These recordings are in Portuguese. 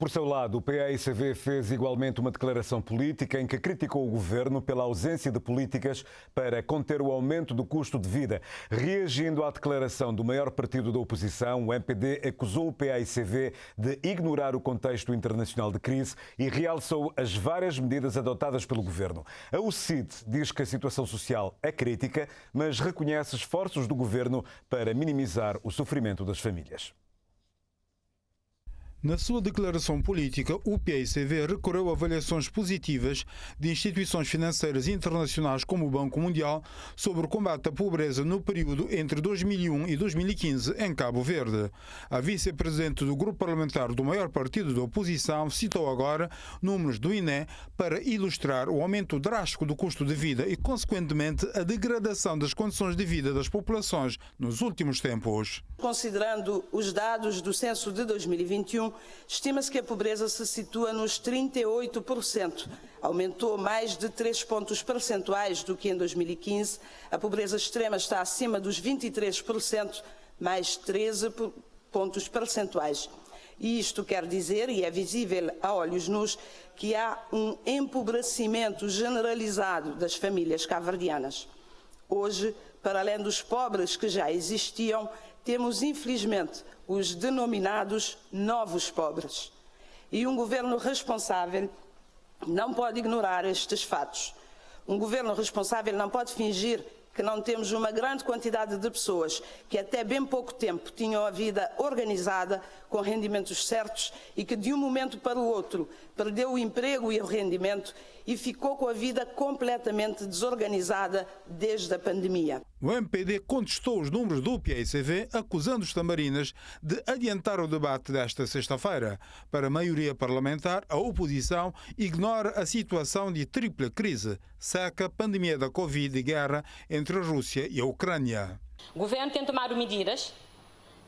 Por seu lado, o PAICV fez igualmente uma declaração política em que criticou o governo pela ausência de políticas para conter o aumento do custo de vida. Reagindo à declaração do maior partido da oposição, o MPD acusou o PAICV de ignorar o contexto internacional de crise e realçou as várias medidas adotadas pelo governo. A UCID diz que a situação social é crítica, mas reconhece esforços do governo para minimizar o sofrimento das famílias. Na sua declaração política, o PAICV recorreu a avaliações positivas de instituições financeiras internacionais como o Banco Mundial sobre o combate à pobreza no período entre 2001 e 2015 em Cabo Verde. A vice-presidente do grupo parlamentar do maior partido da oposição citou agora números do INE para ilustrar o aumento drástico do custo de vida e, consequentemente, a degradação das condições de vida das populações nos últimos tempos. Considerando os dados do censo de 2021, estima-se que a pobreza se situa nos 38%. Aumentou mais de 3 pontos percentuais do que em 2015. A pobreza extrema está acima dos 23%, mais 13 pontos percentuais. E isto quer dizer, e é visível a olhos nus, que há um empobrecimento generalizado das famílias cabo-verdianas. Hoje, para além dos pobres que já existiam, temos, infelizmente, os denominados novos pobres. E um governo responsável não pode ignorar estes fatos. Um governo responsável não pode fingir que não temos uma grande quantidade de pessoas que até bem pouco tempo tinham a vida organizada, com rendimentos certos e que de um momento para o outro perdeu o emprego e o rendimento e ficou com a vida completamente desorganizada desde a pandemia. O MPD contestou os números do PAICV, acusando os tamarinas de adiantar o debate desta sexta-feira. Para a maioria parlamentar, a oposição ignora a situação de tripla crise: seca, pandemia da Covid e guerra entre a Rússia e a Ucrânia. O governo tem tomado medidas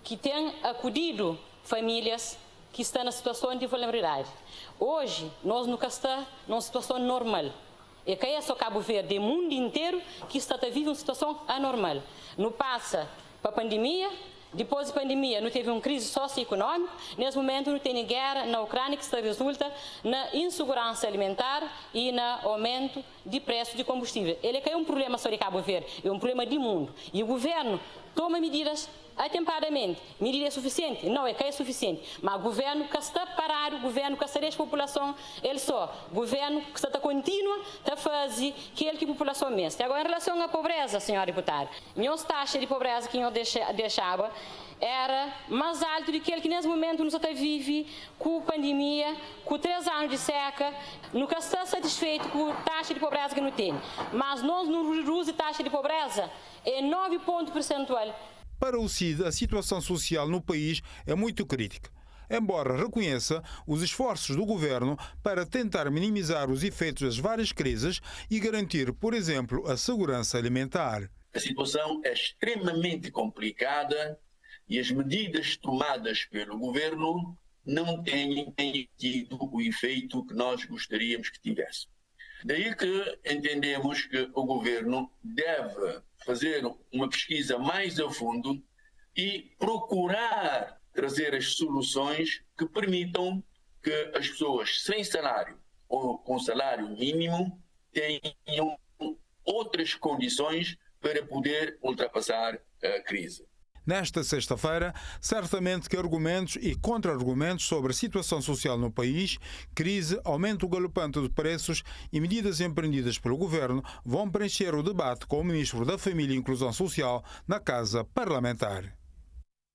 que têm acudido famílias que estão na situação de vulnerabilidade. Hoje, nós nunca estamos numa situação normal. E que é só Cabo Verde, o mundo inteiro, que está a viver uma situação anormal. Não passa para a pandemia, depois da pandemia não teve uma crise socioeconômica, nesse momento não tem guerra na Ucrânia que resulta na insegurança alimentar e no aumento de preço de combustível. Ele é um problema só de Cabo Verde, é um problema do mundo. E o governo toma medidas atempadamente. Medida é suficiente? Não, é suficiente. Mas o governo que está parado, o governo que está deixa a população, ele só. O governo que está continua a fazer aquilo que a população mesmo. Agora, em relação à pobreza, senhora deputada, a nossa taxa de pobreza que eu deixava era mais alta do que aquele que nesse momento nos vive com a pandemia, com 3 anos de seca, nunca está satisfeito com a taxa de pobreza que não tem. Mas nós não reduzimos a taxa de pobreza, é 9 pontos percentuais. Para o CID, a situação social no país é muito crítica, embora reconheça os esforços do governo para tentar minimizar os efeitos das várias crises e garantir, por exemplo, a segurança alimentar. A situação é extremamente complicada e as medidas tomadas pelo governo não têm tido o efeito que nós gostaríamos que tivesse. Daí que entendemos que o governo deve fazer uma pesquisa mais a fundo e procurar trazer as soluções que permitam que as pessoas sem salário ou com salário mínimo tenham outras condições para poder ultrapassar a crise. Nesta sexta-feira, certamente que argumentos e contra-argumentos sobre a situação social no país, crise, aumento galopante de preços e medidas empreendidas pelo governo vão preencher o debate com o Ministro da Família e Inclusão Social na Casa Parlamentar.